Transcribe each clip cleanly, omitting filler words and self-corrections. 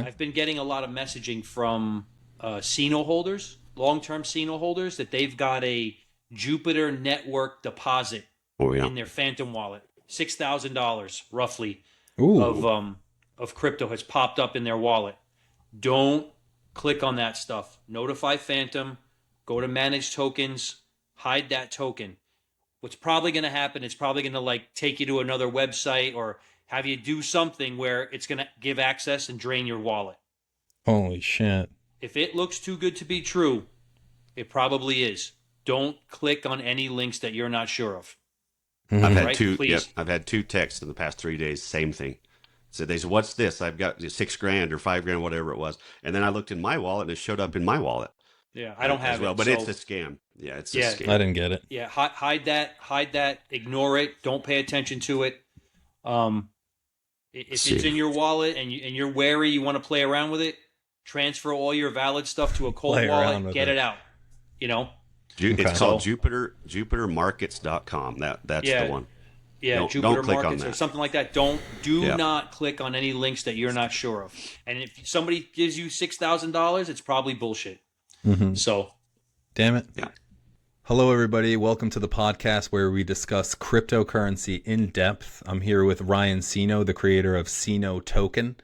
I've been getting a lot of messaging from CINO holders, long-term CINO holders, that they've got a Jupiter network deposit Oh yeah. in their Phantom wallet. $6,000 roughly of Ooh. of crypto has popped up in their wallet. Don't click on that stuff. Notify Phantom. Go to manage tokens. Hide that token. What's probably going to happen? It's probably going to like take you to another website or have you do something where it's going to give access and drain your wallet. Holy shit. If it looks too good to be true, it probably is. Don't click on any links that you're not sure of. I've Mhm. had Right? two. Yep, Please. I've had two texts in the past 3 days. Same thing. So they said, "What's this?" I've got $6 grand or $5 grand, whatever it was, and then I looked in my wallet and it showed up in my wallet Yeah, I don't as have well. it. But it's So a scam. Yeah, it's a yeah, I scam. didn't get it. yeah. Hide that. Hide that. Ignore it. Don't pay attention to it. Um, Let's if it's see. in your wallet and you're wary, you want to play around with it. Transfer all your valid stuff to a cold Play around wallet. with Get it. it out. You know. It's Okay. called So JupiterMarkets.com. That's the yeah, one. yeah. Don't Jupiter click on Markets or that. something like that. Do Yeah. not click on any links that you're not sure of. And if somebody gives you $6,000, it's probably bullshit. Mm-hmm. So Damn it. Yeah. Hello, everybody. Welcome to the podcast where we discuss cryptocurrency in depth. I'm here with Ryan Cino, the creator of Cino Token,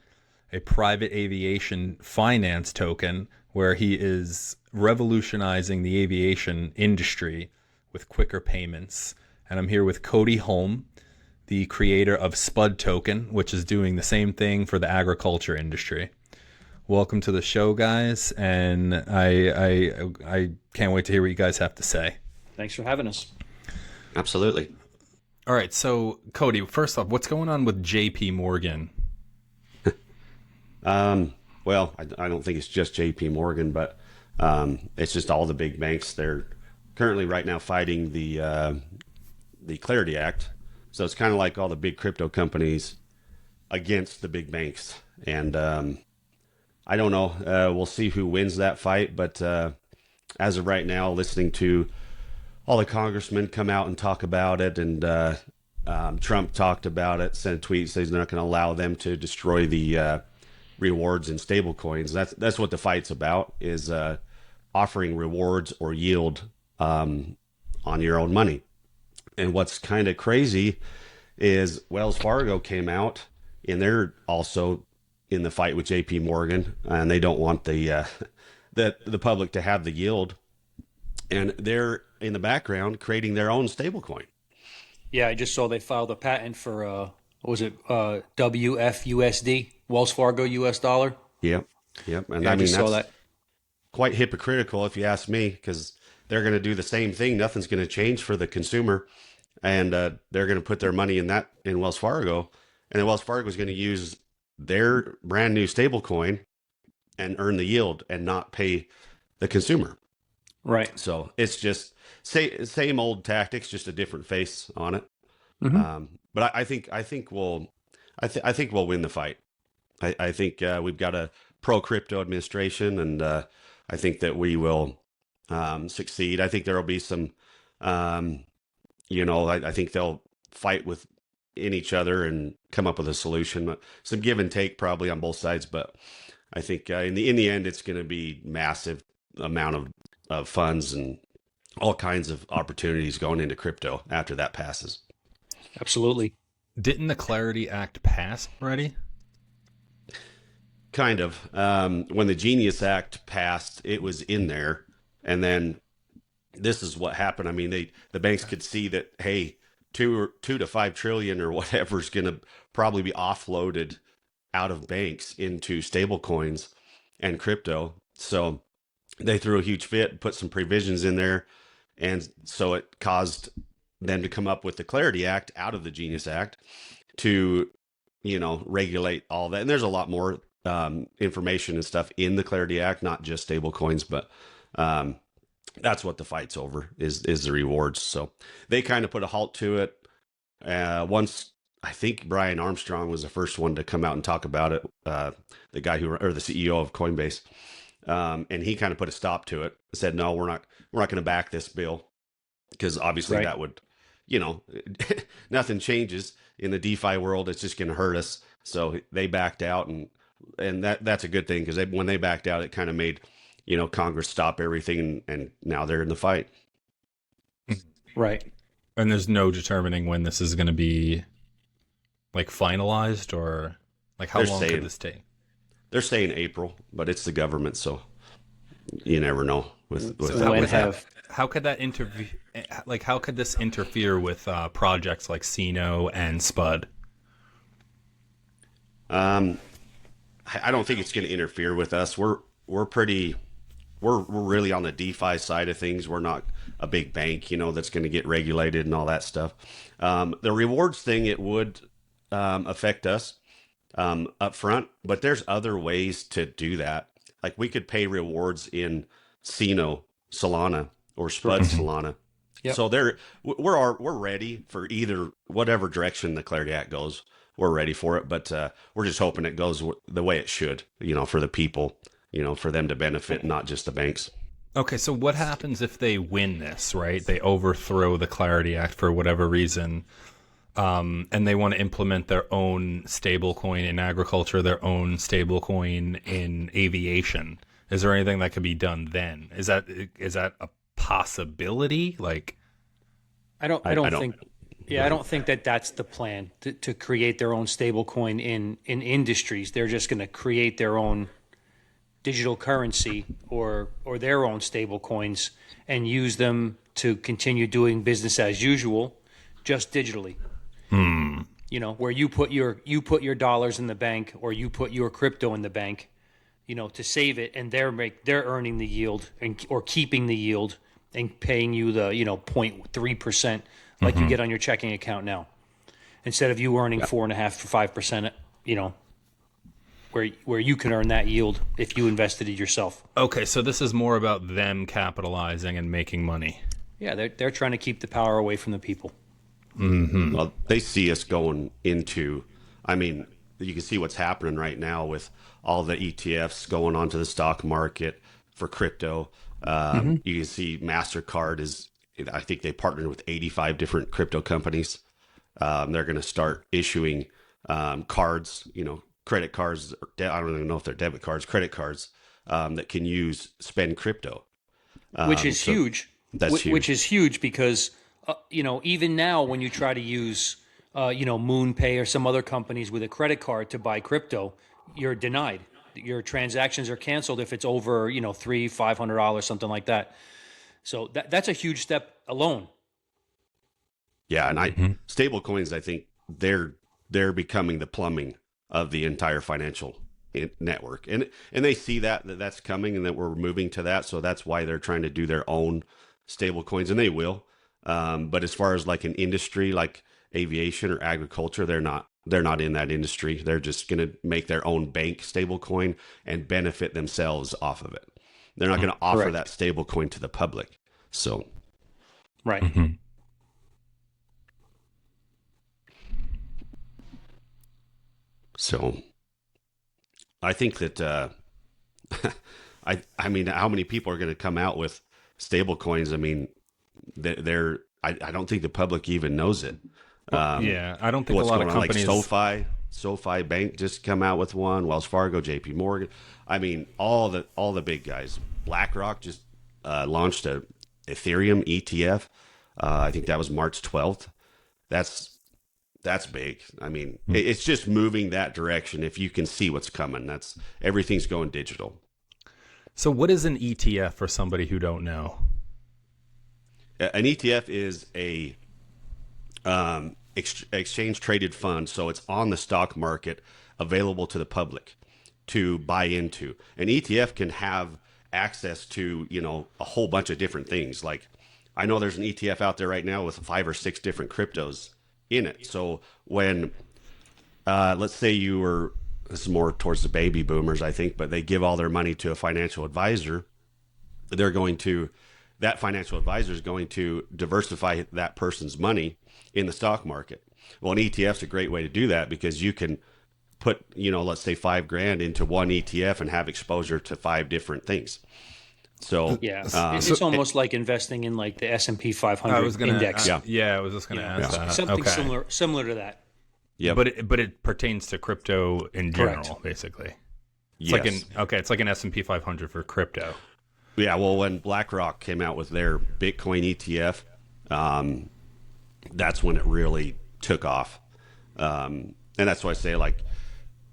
a private aviation finance token where he is revolutionizing the aviation industry with quicker payments. And I'm here with Cody Holm, the creator of SPUD Token, which is doing the same thing for the agriculture industry. Welcome to the show, guys, and I can't wait to hear what you guys have to say. thanks for having us. Absolutely. All right, so Cody, first off, what's going on with JP Morgan? Well, I don't think it's just J.P. Morgan, but it's just all the big banks. They're currently right now fighting the Clarity Act. So it's kind of like all the big crypto companies against the big banks. And I don't know. We'll see who wins that fight. But as of right now, listening to all the congressmen come out and talk about it, and Trump talked about it, sent a tweet, says they're not going to allow them to destroy the rewards and stablecoins. That's what the fight's about, is offering rewards or yield on your own money. And what's kind of crazy is Wells Fargo came out, and they're also in the fight with JP Morgan, and they don't want the public to have the yield, and they're in the background creating their own stablecoin. Yeah, I just saw they filed a patent for what was it? WFUSD, Wells Fargo US dollar. Yep, yep. And Yeah, I I mean, just saw that's that. quite hypocritical if you ask me, because they're going to do the same thing. Nothing's going to change for the consumer, and they're going to put their money in Wells Fargo, and then Wells Fargo is going to use their brand new stablecoin and earn the yield and not pay the consumer. Right. So it's just same old tactics, just a different face on it. Mm-hmm. But I think we'll win the fight. I think we've got a pro crypto administration, and I think that we will succeed. I think there will be some, I think they'll fight in each other and come up with a solution. Some give and take probably on both sides, but I think in the end, it's going to be massive amount of funds and all kinds of opportunities going into crypto after that passes. Absolutely. Didn't the Clarity Act pass already? Kind of. When the Genius Act passed, it was in there, and then this is what happened. I mean, the banks could see that, hey, 2 to 5 trillion or whatever is going to probably be offloaded out of banks into stable coins and crypto. So they threw a huge fit, put some provisions in there, and so it caused them to come up with the Clarity Act out of the Genius Act to, regulate all that. And there's a lot more information and stuff in the Clarity Act, not just stable coins, but that's what the fight's over is the rewards. So they kind of put a halt to it. Once I think Brian Armstrong was the first one to come out and talk about it, the guy or the CEO of Coinbase, and he kind of put a stop to it. Said, no, we're not going to back this bill, because obviously Right. that would, nothing changes in the DeFi world. It's just going to hurt us. So they backed out, and and that's a good thing because when they backed out, it kind of made Congress stop everything, and now they're in the fight. Right. And there's no determining when this is going to be like finalized, or like how long could this take? They're saying April, but it's the government, so you never know with that. How could that interview? Like, how could this interfere with projects like CINO and SPUD? I don't think it's going to interfere with us. We're really on the DeFi side of things. We're not a big bank, that's going to get regulated and all that stuff. The rewards thing, it would affect us up front, but there's other ways to do that. Like we could pay rewards in CINO, Solana, or SPUD Solana. Yep. So we're ready for either whatever direction the Clarity Act goes. We're ready for it, but we're just hoping it goes the way it should, for the people, for them to benefit, not just the banks. Okay, so what happens if they win this, right? They overthrow the Clarity Act for whatever reason, and they want to implement their own stablecoin in agriculture, their own stablecoin in aviation. Is there anything that could be done then? Is that a possibility? Like, I don't think. Yeah, I don't think that that's the plan to create their own stablecoin in industries. They're just going to create their own digital currency or their own stablecoins and use them to continue doing business as usual, just digitally. Where you put your dollars in the bank or you put your crypto in the bank, to save it, and they're earning the yield or keeping the yield and paying you the 0.3%. Like you get on your checking account now, instead of you earning 4.5 to 5%, where you can earn that yield if you invested it yourself. Okay, so this is more about them capitalizing and making money. Yeah, they're trying to keep the power away from the people. Mm-hmm. Well, they see us going into. I mean, you can see what's happening right now with all the ETFs going onto the stock market for crypto. You can see MasterCard is. I think they partnered with 85 different crypto companies. They're going to start issuing cards, credit cards. I don't even know if they're debit cards, credit cards that can spend crypto. Which is huge. That's huge. Which is huge because, even now when you try to use, MoonPay or some other companies with a credit card to buy crypto, you're denied. Your transactions are canceled if it's over, $300-$500, something like that. So that's a huge step alone. Yeah, and stable coins, I think they're becoming the plumbing of the entire financial network, and they see that's coming and that we're moving to that. So that's why they're trying to do their own stable coins, and they will. But as far as like an industry like aviation or agriculture, they're not in that industry. They're just going to make their own bank stable coin and benefit themselves off of it. They're not going to offer that stable coin to the public. So, right. So, I think that I mean, how many people are going to come out with stable coins? I mean, I don't think the public even knows it. Yeah, I don't think a lot of companies. Like SoFi Bank just come out with one. Wells Fargo, JP Morgan. I mean, all the big guys. BlackRock just launched a Ethereum ETF. I think that was March 12th. That's big. I mean, it's just moving that direction. If you can see what's coming, everything's going digital. So what is an ETF for somebody who don't know? An ETF is a exchange traded fund. So it's on the stock market, available to the public to buy into. An ETF can have access to, a whole bunch of different things. Like I know there's an ETF out there right now with 5 or 6 different cryptos in it. So when, let's say this is more towards the baby boomers, I think, but they give all their money to a financial advisor, that financial advisor is going to diversify that person's money in the stock market. Well, an ETF is a great way to do that because you can put, let's say $5,000 into one ETF and have exposure to 5 different things. So yeah, it's almost like investing in like the S&P 500 index. I was just going to ask that. Something similar to that. Yeah, but it pertains to crypto in general, basically. It's Yes. it's like an S&P 500 for crypto. Yeah, well, when BlackRock came out with their Bitcoin ETF, that's when it really took off. And that's why I say, like,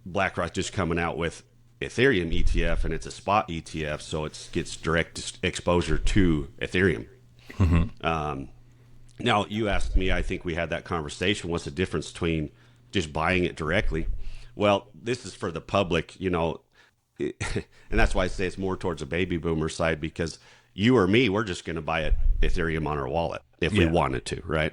BlackRock just coming out with Ethereum ETF, and it's a spot ETF, so it gets direct exposure to Ethereum. Now, you asked me, I think we had that conversation, what's the difference between just buying it directly? Well, this is for the public, and that's why I say it's more towards a baby boomer side, because you or me, we're just going to buy it Ethereum on our wallet if we wanted to, right?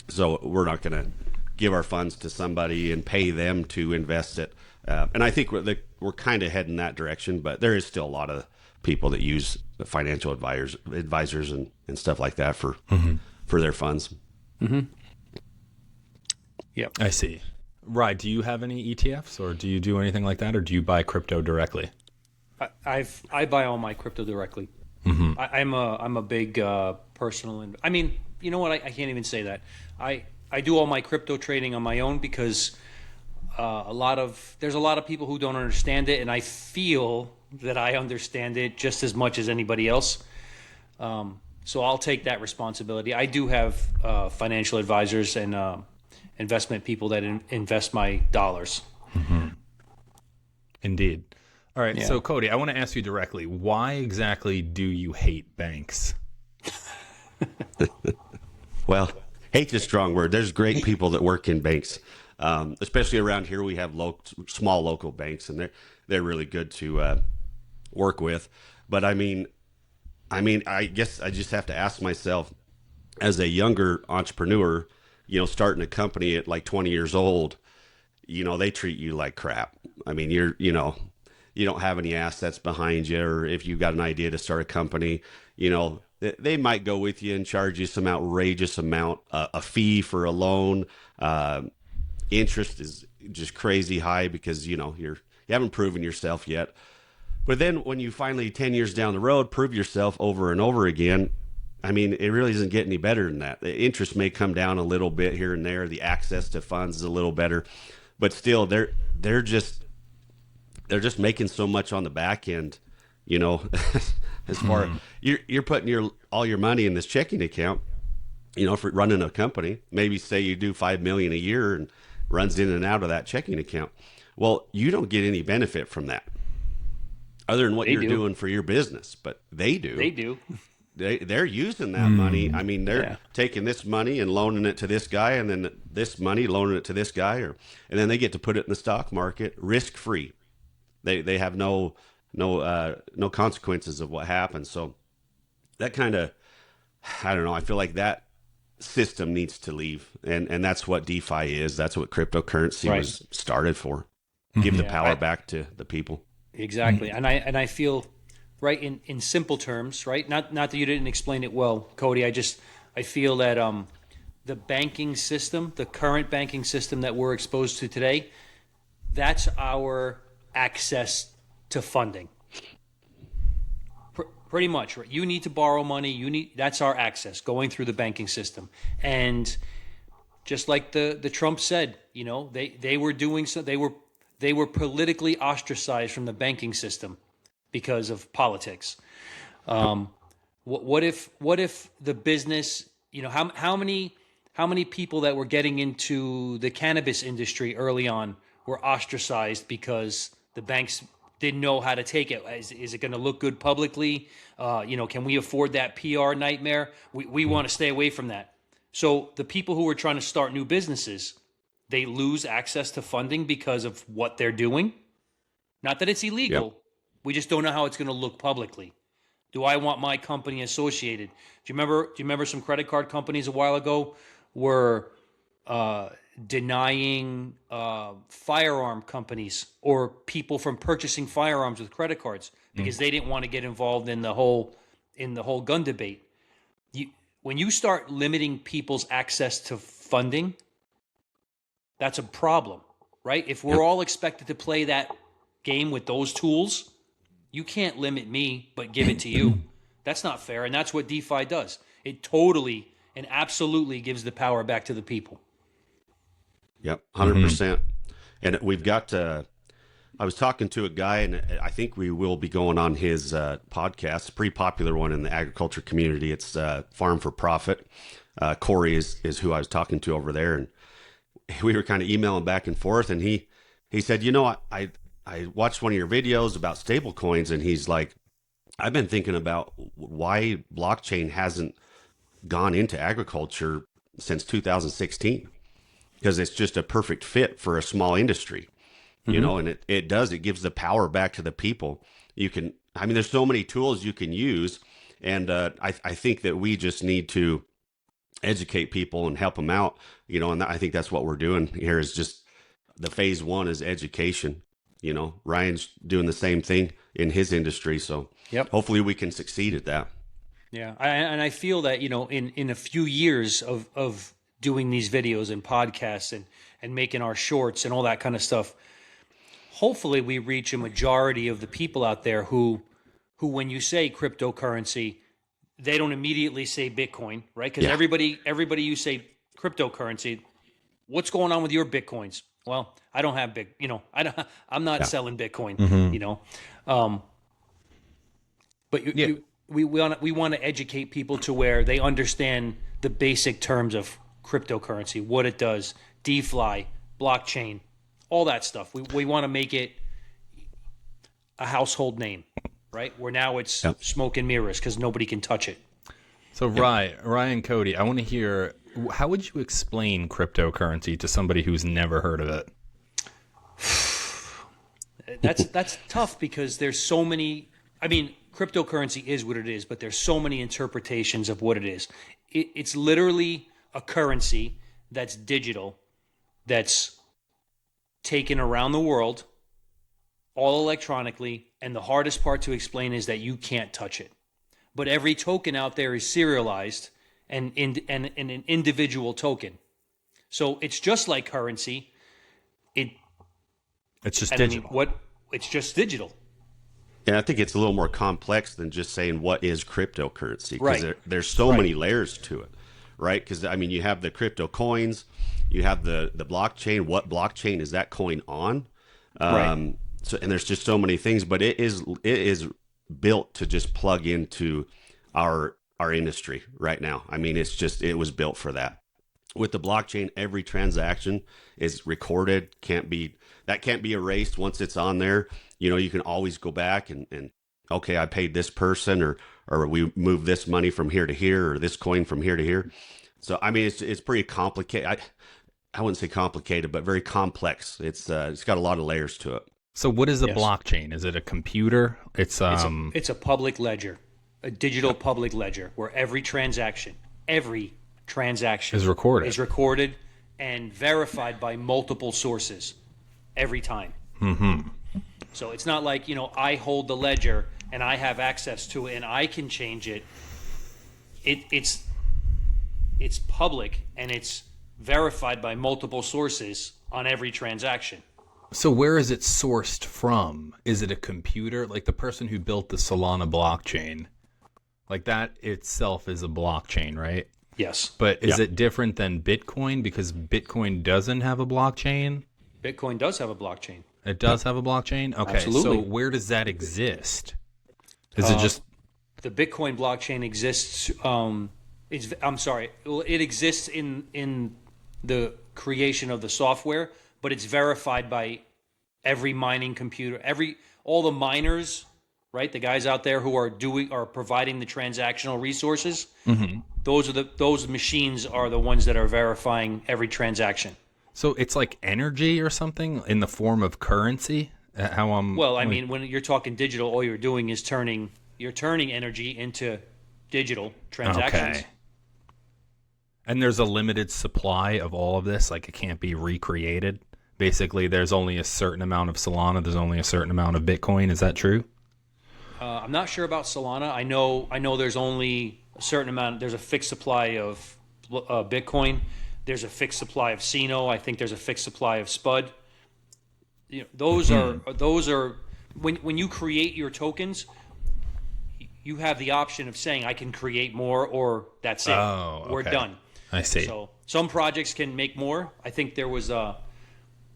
So we're not going to give our funds to somebody and pay them to invest it. And I think we're kind of heading that direction, but there is still a lot of people that use the financial advisors and stuff like that for their funds. Yep. I see. Right. Do you have any ETFs, or do you do anything like that, or do you buy crypto directly? I buy all my crypto directly. I'm a big personal. I mean, you know what? I can't even say that. I do all my crypto trading on my own because there's a lot of people who don't understand it, and I feel that I understand it just as much as anybody else. So I'll take that responsibility. I do have financial advisors and investment people that invest my dollars. Indeed. All right. Yeah. So, Cody, I want to ask you directly, why exactly do you hate banks? Well, hate's a strong word. There's great people that work in banks, especially around here. We have small local banks, and they're really good to work with. But I mean, I guess I just have to ask myself, as a younger entrepreneur, starting a company at like 20 years old, they treat you like crap. I mean, you don't have any assets behind you, or if you've got an idea to start a company, they might go with you and charge you some outrageous amount, a fee for a loan. Interest is just crazy high because, you haven't proven yourself yet. But then when you finally, 10 years down the road, prove yourself over and over again, I mean, it really doesn't get any better than that. The interest may come down a little bit here and there. The access to funds is a little better, but still they're just making so much on the back end, as far you're putting all your money in this checking account, for running a company. Maybe say you do $5 million a year and runs in and out of that checking account. Well, you don't get any benefit from that other than what you're doing for your business, but they do. They do. They're using that money. I mean, they're taking this money and loaning it to this guy, and then this money loaning it to this guy, and then they get to put it in the stock market risk free. They have no consequences of what happens. So that kind of, I don't know. I feel like that system needs to leave, and that's what DeFi is. That's what cryptocurrency was started for. Give the power back to the people. Exactly. And I feel, right, in simple terms, right? Not that you didn't explain it well, Cody. I feel that the banking system, the current banking system that we're exposed to today, that's our access to funding. Pretty much, right? You need to borrow money. That's our access going through the banking system. And just like the Trump said, they were doing so. They were politically ostracized from the banking system because of politics. What if the business, how many people that were getting into the cannabis industry early on were ostracized because the banks didn't know how to take it? Is it going to look good publicly? Can we afford that PR nightmare? We want to stay away from that. So the people who are trying to start new businesses, they lose access to funding because of what they're doing. Not that it's illegal. Yep. We just don't know how it's going to look publicly. Do I want my company associated? Do you remember some credit card companies a while ago were denying firearm companies or people from purchasing firearms with credit cards because they didn't want to get involved in the whole gun debate. When you start limiting people's access to funding, that's a problem, right? If we're all expected to play that game with those tools, you can't limit me but give it to you. That's not fair, and that's what DeFi does. It totally and absolutely gives the power back to the people. Yep, 100%. And we've got to, I was talking to a guy, and I think we will be going on his podcast, a pretty popular one in the agriculture community. It's Farm for Profit. Corey is who I was talking to over there, and we were kind of emailing back and forth. And he said, I watched one of your videos about stable coins, and he's like, I've been thinking about why blockchain hasn't gone into agriculture since 2016, because it's just a perfect fit for a small industry. And it gives the power back to the people. There's so many tools you can use. And I think that we just need to educate people and help them out, and I think that's what we're doing here is just the phase one is education. Ryan's doing the same thing in his industry. So hopefully we can succeed at that. Yeah. I feel that, in a few years of doing these videos and podcasts and making our shorts and all that kind of stuff, hopefully we reach a majority of the people out there who when you say cryptocurrency, they don't immediately say Bitcoin, right? Because everybody you say cryptocurrency, what's going on with your Bitcoins? Well, I don't have I'm not selling Bitcoin, but we want to educate people to where they understand the basic terms of cryptocurrency, what it does, DeFi, blockchain, all that stuff. We want to make it a household name, right? Where now it's smoke and mirrors because nobody can touch it. So Ryan, Cody, I want to hear, how would you explain cryptocurrency to somebody who's never heard of it? That's tough because there's so many. Cryptocurrency is what it is, but there's so many interpretations of what it is. It's literally a currency that's digital, that's taken around the world, all electronically, and the hardest part to explain is that you can't touch it. But every token out there is serialized and an individual token. So it's just like currency. It's just digital. It's just digital. And I think it's a little more complex than just saying what is cryptocurrency, because there's so many layers to it, right? Because you have the crypto coins, you have the blockchain. What blockchain is that coin on? Right. So, and there's just so many things, but it is built to just plug into our industry right now. It was built for that. With the blockchain, every transaction is recorded, can't be erased once it's on there. You can always go back and okay, I paid this person, or we moved this money from here to here, or this coin from here to here. So it's pretty complicated. I wouldn't say complicated, but very complex. It's got a lot of layers to it. So what is a blockchain? Is it a computer? It's a public ledger, a digital public ledger where every transaction is recorded and verified by multiple sources every time. Mm-hmm. So it's not like, I hold the ledger and I have access to it and I can change it. It's public and it's verified by multiple sources on every transaction. So where is it sourced from? Is it a computer? Like the person who built the Solana blockchain, like that itself is a blockchain, right? Yes. But is it different than Bitcoin because Bitcoin doesn't have a blockchain? Bitcoin does have a blockchain. It does have a blockchain? Okay. Absolutely. So where does that exist? Is it just... The Bitcoin blockchain exists... it exists in the creation of the software, but it's verified by every mining computer, all the miners, right? The guys out there who are providing the transactional resources. Mm-hmm. Those machines are the ones that are verifying every transaction. So it's like energy or something in the form of currency? When you're talking digital, all you're doing is turning energy into digital transactions. Okay. And there's a limited supply of all of this, like it can't be recreated. Basically, there's only a certain amount of Solana, there's only a certain amount of Bitcoin. Is that true? I'm not sure about Solana. I know there's only a certain amount. There's a fixed supply of Bitcoin. There's a fixed supply of CINO. I think there's a fixed supply of SPUD. Those are when you create your tokens, you have the option of saying I can create more or that's it. Oh, okay. We're done. I see. So some projects can make more. I think there was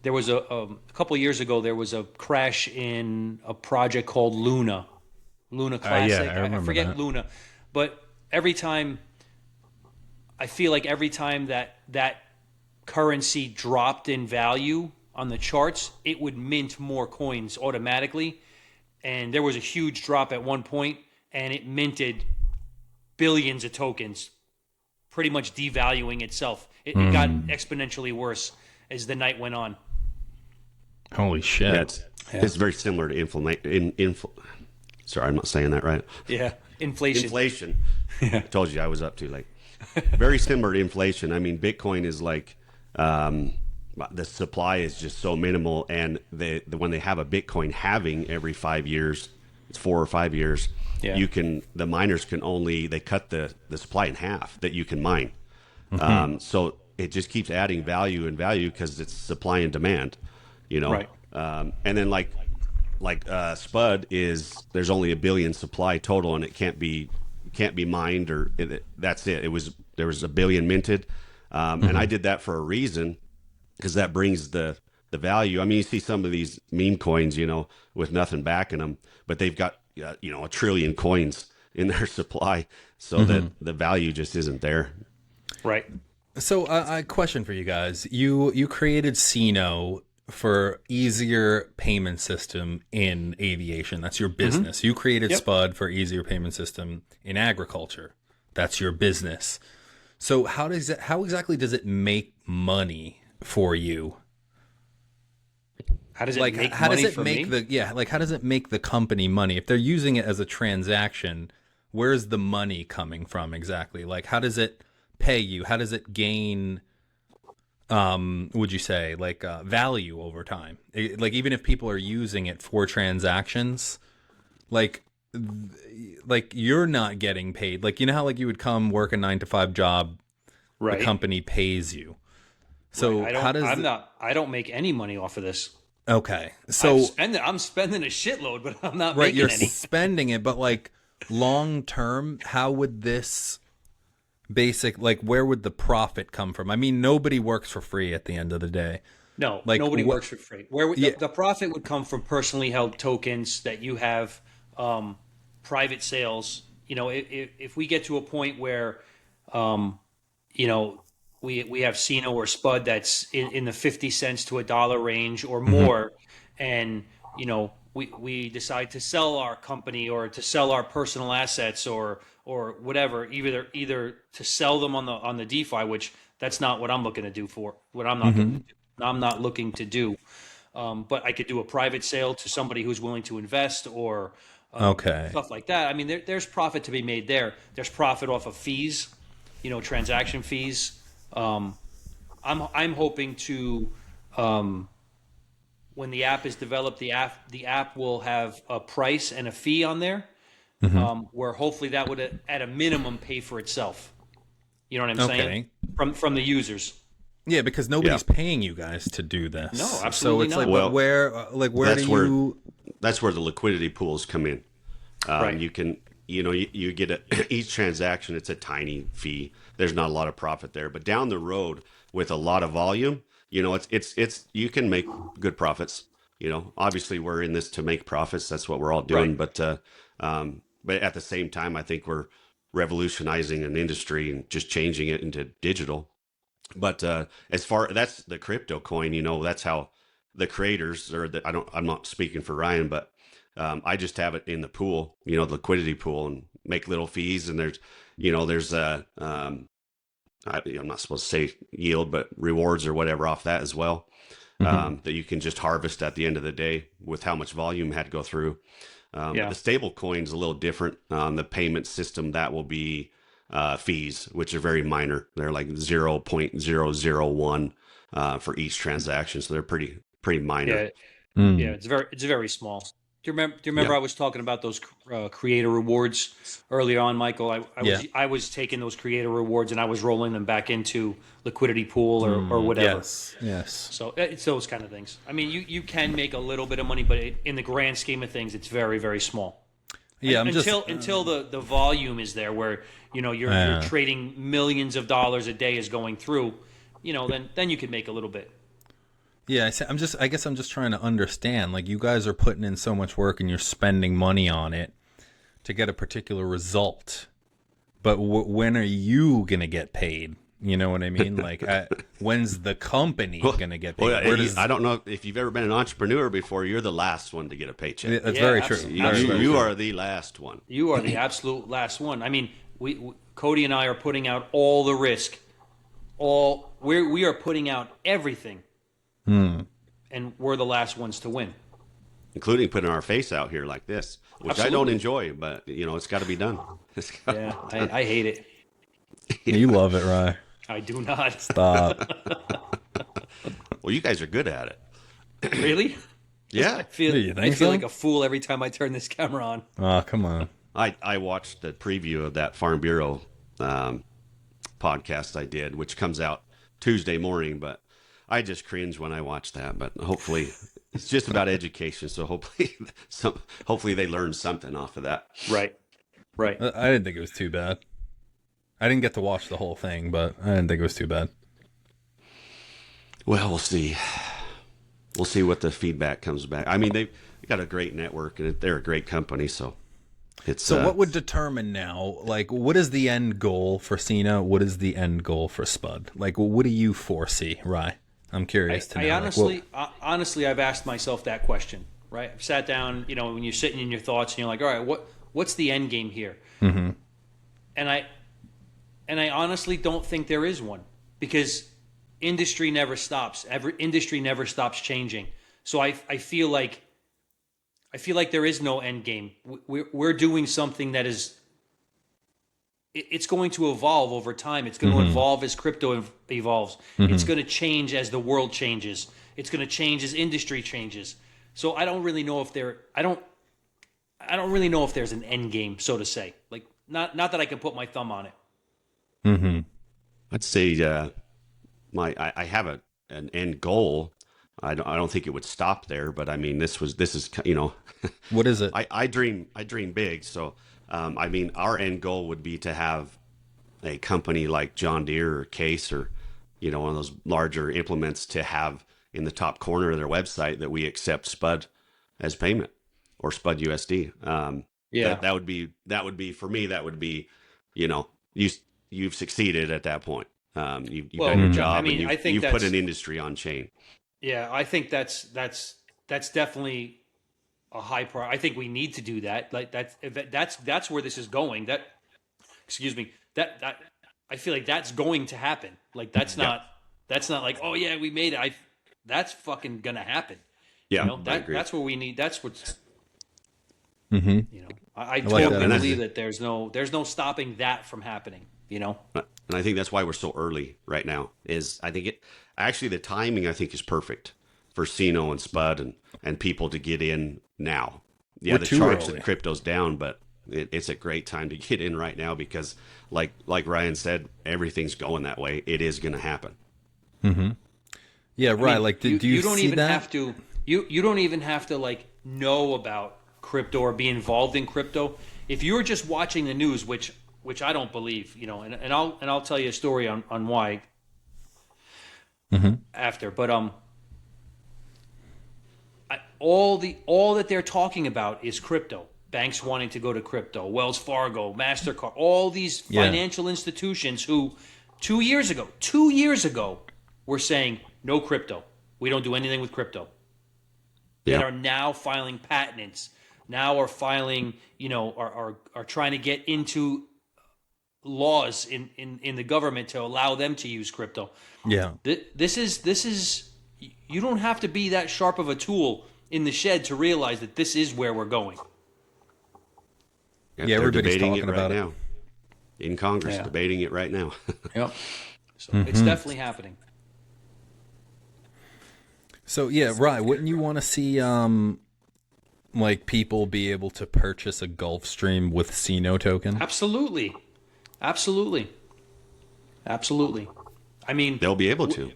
there was a couple of years ago, there was a crash in a project called Luna Yeah, Classic. I I remember forget that. Luna, but every time I feel like every time that currency dropped in value on the charts, it would mint more coins automatically. And there was a huge drop at one point, and it minted billions of tokens, pretty much devaluing itself. It got exponentially worse as the night went on. Holy shit. Yeah, it's very similar to sorry, I'm not saying that right. Yeah, inflation. Inflation. I told you I was up too late. Very similar to inflation. I mean, Bitcoin is like the supply is just so minimal, and when they have a Bitcoin halving every 5 years, it's 4 or 5 years. Yeah. The miners can only they cut the supply in half that you can mine. So it just keeps adding value and value because it's supply and demand, you know. Right. And then like SPUD is there's only a billion supply total, and it can't be mined that's it. There was a billion minted, and I did that for a reason because that brings the value. I mean, you see some of these meme coins, you know, with nothing backing them, but they've got a trillion coins in their supply, so that the value just isn't there. Right. So a question for you guys. You created CINO for easier payment system in aviation. That's your business. You created Yep. SPUD for easier payment system in agriculture. That's your business. So how exactly does it make money for you? How does it Like make how money does it for make me? how does it make the company money? If they're using it as a transaction, where's the money coming from exactly? Like how does it pay you? How does it gain would you say value over time? Like even if people are using it for transactions, like you're not getting paid. Like you know how like you would come work a 9 to 5 job, the Right. company pays you. So I how does I don't make any money off of this. okay. So I'm spending a shitload, but I'm not right, making you're any. spending it, but like long term, how would this where would the profit come from? I mean, nobody works for free at the end of the day. No, Like nobody what? works for free. Where Yeah. the profit would come from personally held tokens that you have, private sales. You know, if we get to a point where, you know, we have CINO or SPUD that's in the 50 cents to $1 range or more, and you know we decide to sell our company or to sell our personal assets or whatever, either to sell them on the DeFi, which that's not what I'm looking to do for what I'm not looking to do. But I could do a private sale to somebody who's willing to invest or Okay. stuff like that. I mean, there's profit to be made there. There's profit off of fees, you know, transaction fees. I'm hoping to, when the app is developed, the app will have a price and a fee on there, where hopefully that would at a minimum pay for itself. You know what I'm saying? Okay. From the users. Yeah, because nobody's paying you guys to do this. No, So absolutely it's not. like, Well, but where that's do where you? that's where the liquidity pools come in. Right. You can, you get each transaction. It's a tiny fee. There's not a lot of profit there, but down the road with a lot of volume, it's you can make good profits. Obviously we're in this to make profits. That's what we're all doing. Right. But at the same time, I think we're revolutionizing an industry and just changing it into digital. But that's the crypto coin, that's how the creators I'm not speaking for Ryan, but I just have it in the pool, the liquidity pool, and make little fees. And there's I'm not supposed to say yield, but rewards or whatever off that as well. That you can just harvest at the end of the day with how much volume had to go through. But the stable coin's a little different. The payment system, that will be fees, which are very minor. They're like 0.001 for each transaction, so they're pretty minor. Yeah, yeah, it's very small. Do you remember Yeah. I was talking about those creator rewards earlier on, Michael? I was taking those creator rewards and I was rolling them back into liquidity pool or whatever. Yes. So it's those kind of things. I mean, you can make a little bit of money, but in the grand scheme of things, it's very, very small. Yeah, Until the volume is there, where you're trading millions of dollars a day is going through, then you could make a little bit. Yeah, I guess I'm just trying to understand. Like, you guys are putting in so much work and you're spending money on it to get a particular result. But when are you gonna get paid? You know what I mean? Like, when's the company gonna get paid? Well, I don't know if you've ever been an entrepreneur before. You're the last one to get a paycheck. That's Yeah, very true. You are the last one. You are the absolute last one. I mean, Cody and I are putting out all the risk. We are putting out everything. And we're the last ones to win. Including putting our face out here like this, which Absolutely. I don't enjoy, but it's got to be done. Yeah, I hate it. You love it, Rye. I do not. Stop. Well, you guys are good at it. Really? Yeah. I feel You think so? like a fool every time I turn this camera on. Oh, come on. I watched the preview of that Farm Bureau podcast I did, which comes out Tuesday morning, but I just cringe when I watch that. But hopefully, it's just about education, so hopefully they learn something off of that. Right. I didn't think it was too bad. I didn't get to watch the whole thing, but I didn't think it was too bad. Well, we'll see. We'll see what the feedback comes back. I mean, they've got a great network, and they're a great company, so it's. So what would determine now, like, what is the end goal for CINO? What is the end goal for SPUD? Like, what do you foresee, Rye? I'm curious to know. Honestly, I've asked myself that question, right? I've sat down, when you're sitting in your thoughts and you're like, all right, what's the end game here? Mm-hmm. And I honestly don't think there is one, because industry never stops. Industry never stops changing. So I feel like there is no end game. We're doing something that is. It's going to evolve over time. It's going to evolve as crypto evolves. It's going to change as the world changes. It's going to change as industry changes. So I don't really know if I don't really know if there's an end game, so to say. Like, not that I can put my thumb on it. Mm-hmm. I'd say I have an end goal. I don't think it would stop there, but I mean, this is What is it? I dream big. So I mean, our end goal would be to have a company like John Deere or Case or one of those larger implements to have in the top corner of their website that we accept SPUD as payment or SPUD USD. That would be for me. That would be you've succeeded at that point. You've done your job. I mean, and I think you've put an industry on chain. Yeah, I think that's definitely a high priority. I think we need to do that. Like that's where this is going. Excuse me. That I feel like that's going to happen. Like that's not like, oh yeah, we made it. That's fucking gonna happen. Yeah, that's what we need. That's what's. Mm-hmm. I totally believe that there's no stopping that from happening. And I think that's why we're so early right now. I think the timing I think is perfect for CINO and SPUD and people to get in now. Yeah, the charts and crypto's down, but it's a great time to get in right now because, like Ryan said, everything's going that way. It is going to happen. Mm-hmm. Yeah, right. Like, do you don't see even that? have to. You don't even have to like know about crypto or be involved in crypto. If you're just watching the news, which I don't believe, and I'll tell you a story on why after. But all that they're talking about is crypto. Banks wanting to go to crypto, Wells Fargo, MasterCard, all these financial institutions who 2 years ago were saying no crypto. We don't do anything with crypto. Yeah. That are now filing patents, now are filing, are trying to get into laws in the government to allow them to use crypto. Yeah. This is you don't have to be that sharp of a tool in the shed to realize that this is where we're going. Yeah, everybody's debating talking it right about now in Congress, debating it right now. Yep. So it's definitely happening. So yeah, right. Wouldn't you want to see like people be able to purchase a Gulfstream with CINO token? Absolutely. I mean, They'll be able to.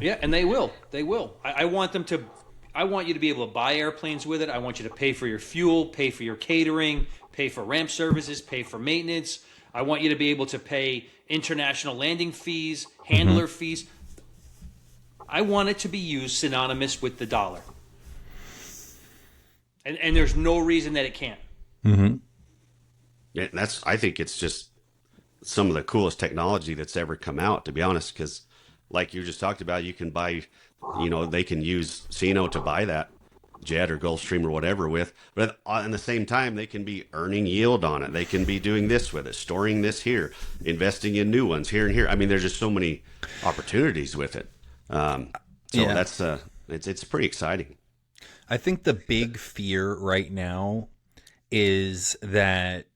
Yeah, and they will. I want you to be able to buy airplanes with it. I want you to pay for your fuel, pay for your catering, pay for ramp services, pay for maintenance. I want you to be able to pay international landing fees, handler fees. I want it to be used synonymous with the dollar. And there's no reason that it can't. Mm-hmm. Yeah, I think it's just some of the coolest technology that's ever come out, to be honest, because like you just talked about, you can buy, they can use CINO to buy that jet or Gulfstream or whatever with, but at the same time, they can be earning yield on it. They can be doing this with it, storing this here, investing in new ones here and here. I mean, there's just so many opportunities with it. That's it's pretty exciting. I think the big fear right now is that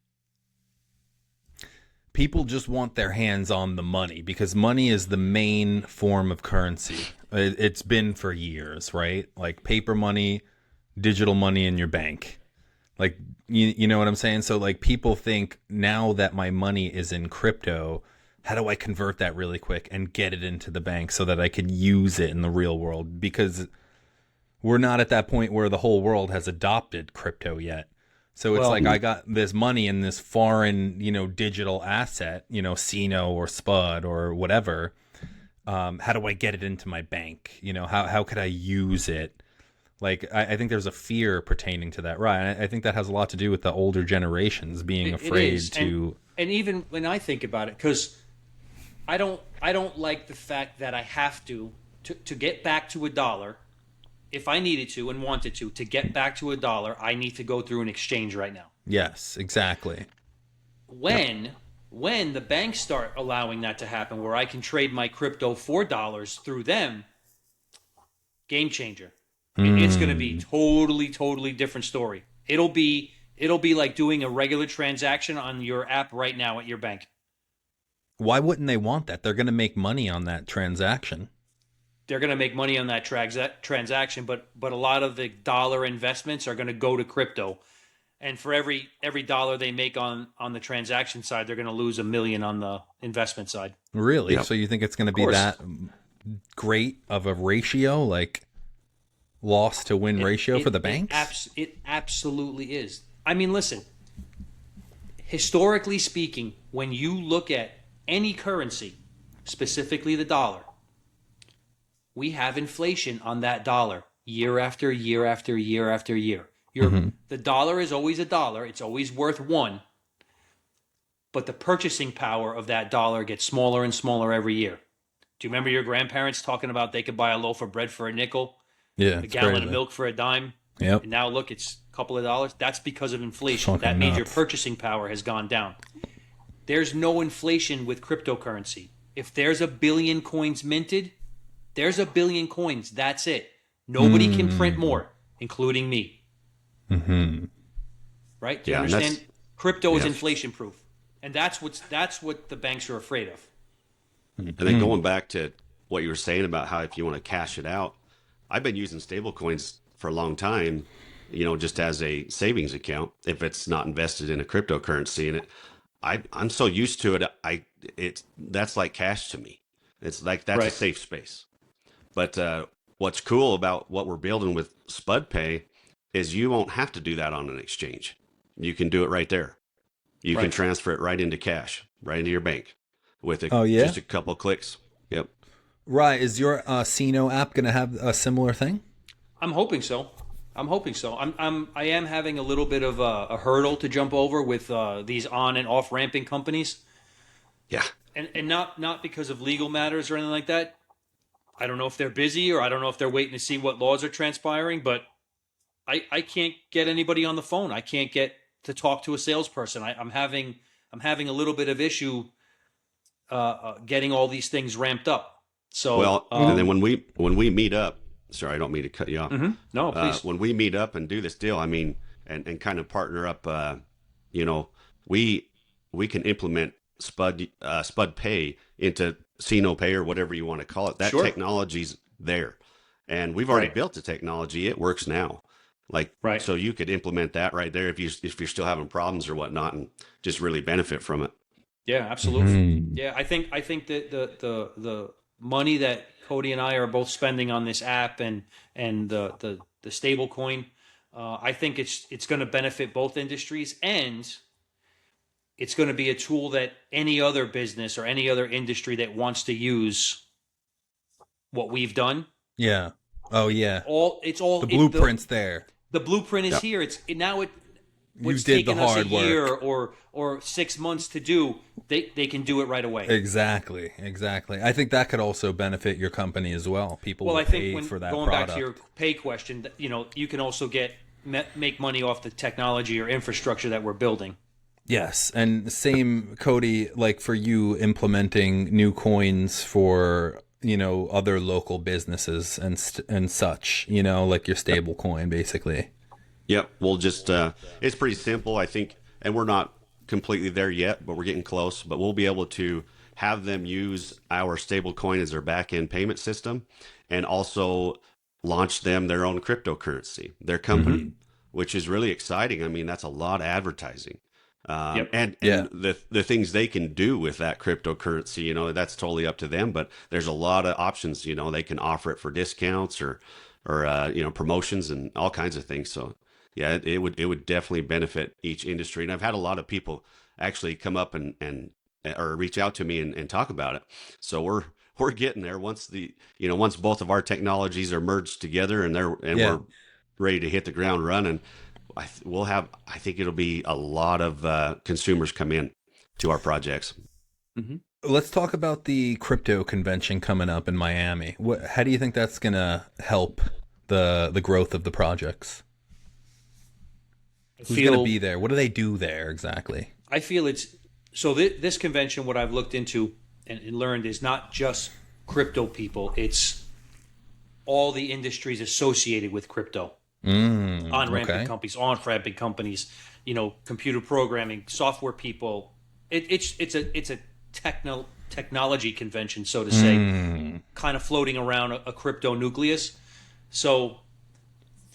people just want their hands on the money because money is the main form of currency. It's been for years, right? Like paper money, digital money in your bank. Like, you know what I'm saying? So like people think now that my money is in crypto, how do I convert that really quick and get it into the bank so that I can use it in the real world? Because we're not at that point where the whole world has adopted crypto yet. So it's like I got this money in this foreign, digital asset, CINO or SPUD or whatever. How do I get it into my bank? How could I use it? Like, I think there's a fear pertaining to that, right? I think that has a lot to do with the older generations being afraid to. And even when I think about it, because I don't like the fact that I have to get back to a dollar. If I needed to and wanted to get back to a dollar, I need to go through an exchange right now. Yes, exactly. When the banks start allowing that to happen, where I can trade my crypto for dollars through them, game changer. It's going to be totally different story. It'll be like doing a regular transaction on your app right now at your bank. Why wouldn't they want that? They're going to make money on that transaction. They're going to make money on that transaction, but a lot of the dollar investments are going to go to crypto. And for every dollar they make on the transaction side, they're going to lose $1 million on the investment side. Really? Yep. So you think it's going to be that great of a ratio, like loss to win ratio for the banks? It absolutely is. I mean, listen, historically speaking, when you look at any currency, specifically the dollar, we have inflation on that dollar year after year after year after year. The dollar is always a dollar. It's always worth one. But the purchasing power of that dollar gets smaller and smaller every year. Do you remember your grandparents talking about they could buy a loaf of bread for a nickel? Yeah, a gallon of milk for a dime? Yep. And now look, it's a couple of dollars. That's because of inflation. That means your purchasing power has gone down. There's no inflation with cryptocurrency. If there's 1 billion coins minted, there's 1 billion coins. That's it. Nobody can print more, including me. Right? Do you understand? Crypto is inflation proof. And that's what the banks are afraid of. And then going back to what you were saying about how if you want to cash it out, I've been using stablecoins for a long time, just as a savings account if it's not invested in a cryptocurrency. And I'm so used to it. That's like cash to me. It's like that's a safe space. But what's cool about what we're building with SPUD Pay is you won't have to do that on an exchange. You can do it right there. You can transfer it right into cash, right into your bank with just a couple clicks. Yep. Right. Is your CINO app going to have a similar thing? I'm hoping so. I am having a little bit of a hurdle to jump over with these on and off ramping companies. Yeah. And not because of legal matters or anything like that. I don't know if they're busy or I don't know if they're waiting to see what laws are transpiring, but I can't get anybody on the phone. I can't get to talk to a salesperson. I'm having a little bit of issue getting all these things ramped up. So and then when we meet up, sorry, I don't mean to cut you off. No, please. When we meet up and do this deal, I mean, and kind of partner up, we can implement SPUD Pay into CINO Pay or whatever you want to call it. That technology's there, and we've already built the technology. It works now. So you could implement that right there if you're still having problems or whatnot, and just really benefit from it. Yeah, absolutely. Yeah, I think that the money that Cody and I are both spending on this app and the stablecoin, I think it's going to benefit both industries, and it's going to be a tool that any other business or any other industry that wants to use what we've done. Yeah. Oh yeah. It's all The blueprint's there. The blueprint is Yep. here. Now You what's did the taken us a hard year work. or 6 months to do, they can do it right away. Exactly. I think that could also benefit your company as well. People Well, will I think pay for that going product. back to your pay question, you can also make money off the technology or infrastructure that we're building. Yes, and same, Cody, like for you implementing new coins for, other local businesses and such, like your stable coin, basically. Yep. We'll just, it's pretty simple, I think, and we're not completely there yet, but we're getting close. But we'll be able to have them use our stablecoin as their back end payment system and also launch them their own cryptocurrency, their company, which is really exciting. I mean, that's a lot of advertising. Yep. And Yeah. the things they can do with that cryptocurrency, that's totally up to them. But there's a lot of options. They can offer it for discounts or promotions and all kinds of things. So yeah, it would definitely benefit each industry. And I've had a lot of people actually come up and or reach out to me and talk about it. So we're getting there once once both of our technologies are merged together and we're ready to hit the ground running. I think it'll be a lot of consumers come in to our projects. Mm-hmm. Let's talk about the crypto convention coming up in Miami. How do you think that's going to help the growth of the projects? Who's going to be there? What do they do there exactly? I feel this convention, what I've looked into and learned, is not just crypto people. It's all the industries associated with crypto. On-ramping companies, on-ramping companies, computer programming, software people. It's a technology convention, so to say, kind of floating around a crypto nucleus. So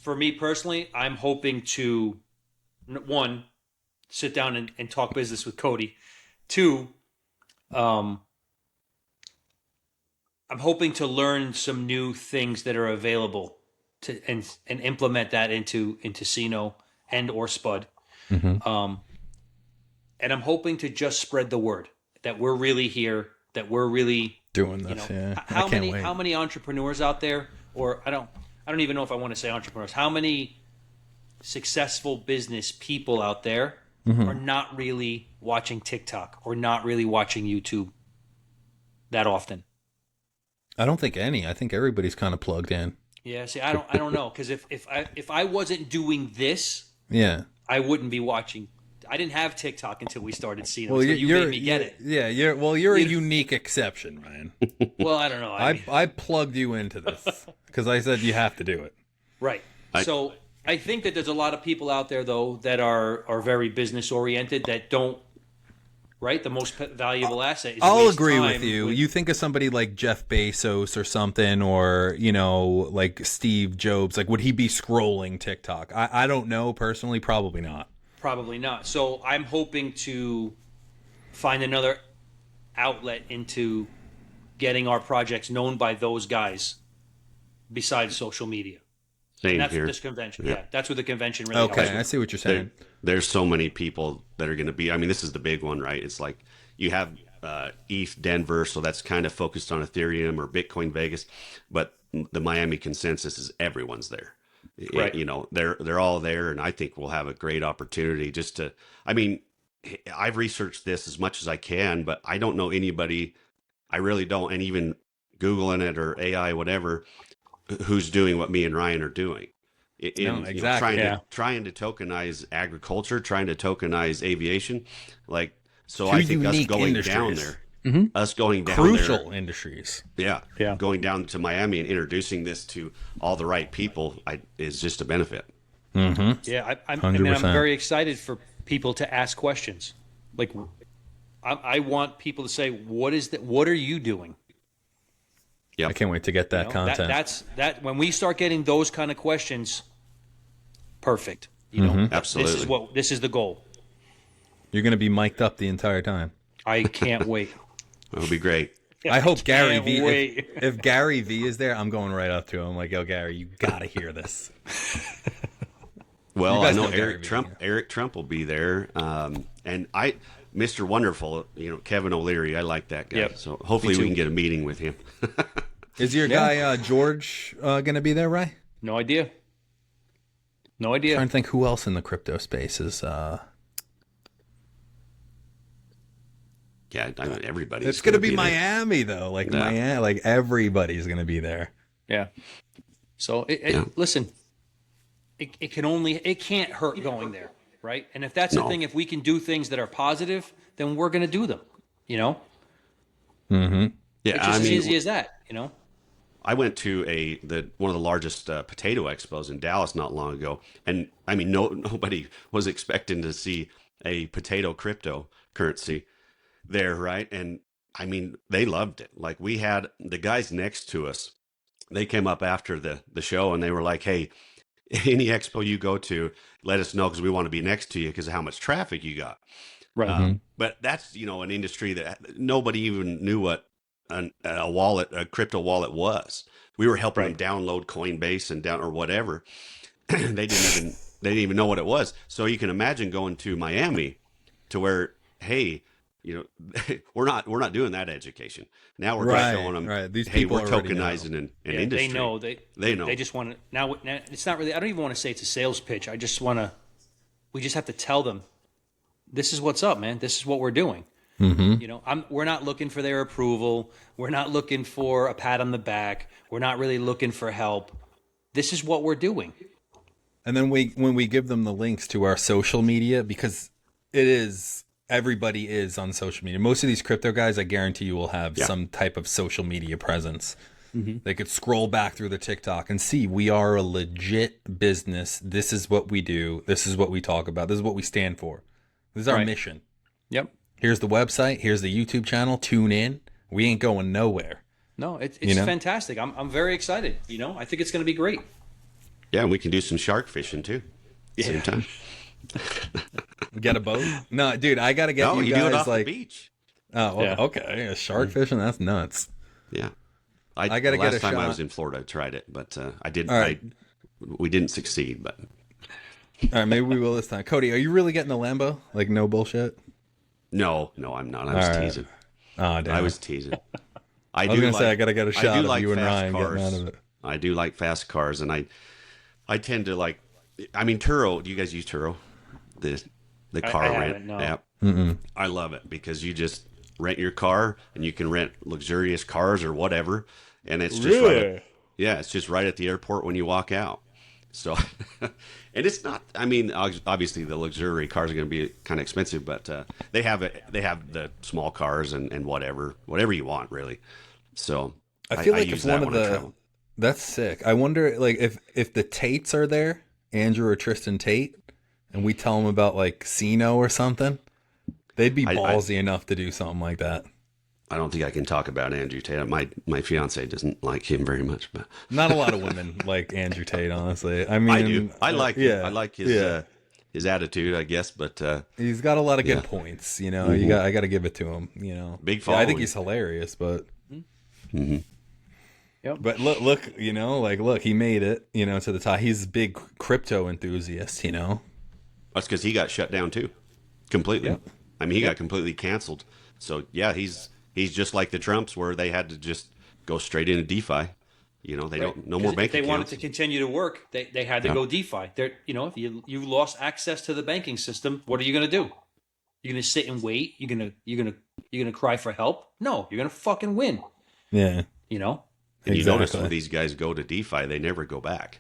for me personally, I'm hoping to, one, sit down and talk business with Cody. Two, I'm hoping to learn some new things that are available and implement that into CINO and or SPUD. And I'm hoping to just spread the word that we're really here, that we're really doing this. How many entrepreneurs out there, or I don't even know if I want to say entrepreneurs, how many successful business people out there are not really watching TikTok or not really watching YouTube that often? I don't think any. I think everybody's kind of plugged in. Yeah, see, I don't know, because if I wasn't doing this, I wouldn't be watching. I didn't have TikTok until we started seeing it. Well, so you made me get it. Yeah, you're a unique exception, Ryan. Well, I don't know. I plugged you into this because I said you have to do it. Right. So I think that there's a lot of people out there, though, that are very business oriented that don't. Right, the most valuable asset is I'll agree with you. You think of somebody like Jeff Bezos or something, or like Steve Jobs. Like, would he be scrolling TikTok? I don't know personally. Probably not. Probably not. So I'm hoping to find another outlet into getting our projects known by those guys besides social media. Same and that's here. what this convention. Yeah, that's what the convention really. Okay, I see what you're saying. There's so many people that are going to be. I mean, this is the big one, right? It's like you have ETH Denver, so that's kind of focused on Ethereum or Bitcoin Vegas, but the Miami consensus is everyone's there. Right. They're all there, and I think we'll have a great opportunity just to. I mean, I've researched this as much as I can, but I don't know anybody. I really don't, and even Googling it or AI, whatever, who's doing what me and Ryan are doing. Exactly. Trying to tokenize agriculture, trying to tokenize aviation, so Two I think us unique going industries. down there, us going down Crucial there, industries. yeah, going down to Miami and introducing this to all the right people is just a benefit. Yeah, I'm 100%. very excited for people to ask questions. Like, I want people to say, "What is that? What are you doing?" Yep. I can't wait to get that content. That's when we start getting those kind of questions. Perfect. Absolutely. This is the goal. You're going to be mic'd up the entire time. I can't wait. It'll be great. I hope Gary can't V. wait. If Gary V is there, I'm going right up to him. I'm like, "Yo, Gary, you gotta hear this." Well, You I guys know know Gary Eric V, Trump. yeah. Eric Trump will be there, and Mr. Wonderful. Kevin O'Leary. I like that guy. Yep. So hopefully Me we too. can get a meeting with him. Is your guy George going to be there, Ray? No idea. No I'm idea. trying to think who else in the crypto space is. Yeah, I mean, everybody's. It's going to be there. Miami though. Like Yeah. Miami, like everybody's going to be there. Yeah. So listen, it can't hurt going there, right? And if that's the thing, if we can do things that are positive, then we're going to do them. You know. Mm-hmm. Yeah, It's just as easy as that. You know. I went to one of the largest potato expos in Dallas not long ago, and I mean, nobody was expecting to see a potato cryptocurrency there, right? And I mean, they loved it. Like, we had the guys next to us, they came up after the show and they were like, "Hey, any expo you go to, let us know because we want to be next to you because of how much traffic you got." Right. But that's an industry that nobody even knew what a crypto wallet was. We were helping them download Coinbase and or whatever. They didn't even know what it was. So you can imagine going to Miami, to where, hey, we're not doing that education. Now we're just showing them, right. These hey, people we're already tokenizing an industry. They know. They know. They just want to now. It's not really. I don't even want to say it's a sales pitch. I just want to. We just have to tell them, this is what's up, man. This is what we're doing. Mm-hmm. We're not looking for their approval. We're not looking for a pat on the back. We're not really looking for help. This is what we're doing. And then when we give them the links to our social media, because everybody is on social media. Most of these crypto guys, I guarantee you, will have some type of social media presence. Mm-hmm. They could scroll back through the TikTok and see we are a legit business. This is what we do. This is what we talk about. This is what we stand for. This is our mission. Yep. Here's the website. Here's the YouTube channel. Tune in. We ain't going nowhere. No, it's fantastic. I'm very excited. I think it's going to be great. Yeah, and we can do some shark fishing too. Same time. Get a boat? No, dude, I gotta get you guys do it off like the beach. Oh, well, okay. Yeah, shark fishing, that's nuts. Yeah. I gotta get a last time shot. I was in Florida, I tried it, but I didn't. All right. We didn't succeed, but all right, maybe we will this time. Cody, are you really getting a Lambo? Like, no bullshit? no, I'm not. I was teasing. Oh, damn. I was teasing. I was gonna say I gotta get a shot of you and Ryan cars. getting out of it. I do like fast cars, and I tend to like. I mean, Turo. Do you guys use Turo? The car rent app. Mm-mm. I love it because you just rent your car and you can rent luxurious cars or whatever, and it's just it's just right at the airport when you walk out. So, and it's not. I mean, obviously the luxury cars are going to be kind of expensive, but they have the small cars and whatever you want really. So I feel like use if one that of when I travel. that's sick. I wonder, like, if the Tates are there, Andrew or Tristan Tate, and we tell them about like CINO or something, they'd be ballsy enough to do something like that. I don't think I can talk about Andrew Tate. My fiance doesn't like him very much, but not a lot of women like Andrew Tate, honestly. I mean, I do. I like him. yeah, I like his attitude, I guess. But he's got a lot of good points. Mm-hmm. I got to give it to him. Big following. I think he's hilarious, but. Mm-hmm. Yep. But look, look, he made it, to the top. He's a big crypto enthusiast, That's because he got shut down too, completely. Yep. I mean, he got completely canceled. So yeah, he's just like the Trumps, where they had to just go straight into DeFi. They don't no more bank accounts. If they wanted to continue to work, they had to go DeFi. If you lost access to the banking system, what are you going to do? You're going to sit and wait. You're going to cry for help? No, you're going to fucking win. Yeah. And you notice when these guys go to DeFi, they never go back.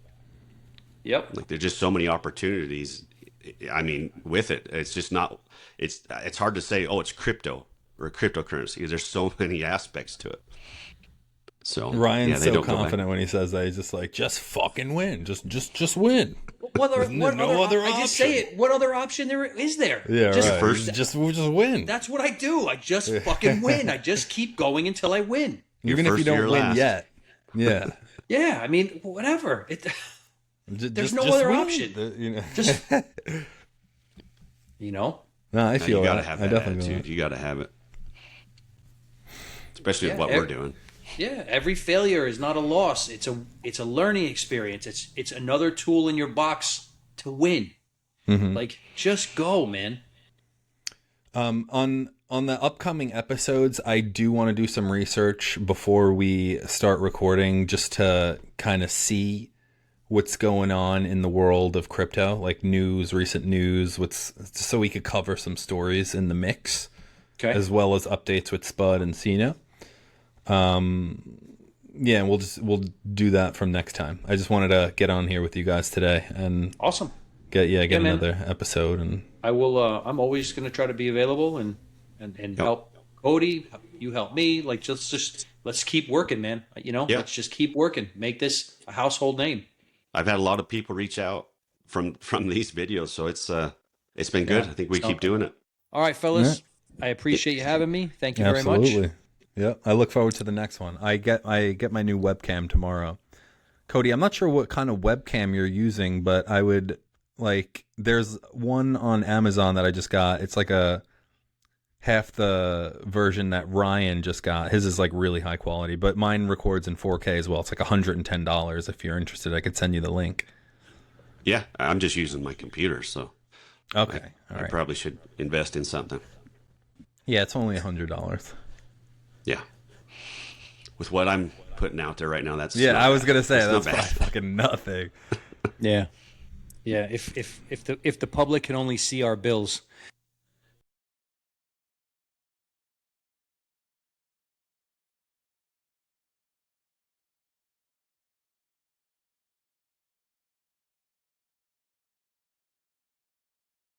Yep. Like, there's just so many opportunities. I mean, with it, it's just not. It's hard to say, oh, it's crypto or cryptocurrency, because there's so many aspects to it. So Ryan's so confident when he says that. He's just like, just fucking win, just win. What other option? I just say it. What other option is there? Yeah, just right. Just win. That's what I do. I just fucking win. I just keep going until I win. Even if you don't win yet. Yeah. Yeah, I mean, whatever. There's no other option. Just, No, I feel you gotta that. have that attitude. You gotta have it, especially with what we're doing. Yeah, every failure is not a loss. It's a learning experience. It's another tool in your box to win. Mm-hmm. Like, just go, man. On On the upcoming episodes, I do want to do some research before we start recording, just to kind of see what's going on in the world of crypto, like news, recent news, so we could cover some stories in the mix, Okay. as well as updates with SPUD and CINO. Yeah, we'll do that from next time. I just wanted to get on here with you guys today and Awesome. get man. another episode. And I will. I'm always going to try to be available and help Cody. You help me. Like just let's keep working, man. Let's just keep working. Make this a household name. I've had a lot of people reach out from these videos, so it's been good. I think we keep doing it. All right, fellas. I appreciate you having me. Thank you very much. absolutely. Yeah, I look forward to the next one. I get my new webcam tomorrow. Cody, I'm not sure what kind of webcam you're using, but I would there's one on Amazon that I just got. It's like a half the version that Ryan just got. His is like really high quality, but mine records in 4K as well. It's like $110. If you're interested, I could send you the link. Yeah, I'm just using my computer, so Okay, all I right. probably should invest in something. Yeah, it's only $100. Yeah. With what I'm putting out there right now, that's Yeah, not I was bad. gonna say That's that's not bad. fucking nothing. Yeah. Yeah. If the public can only see our bills,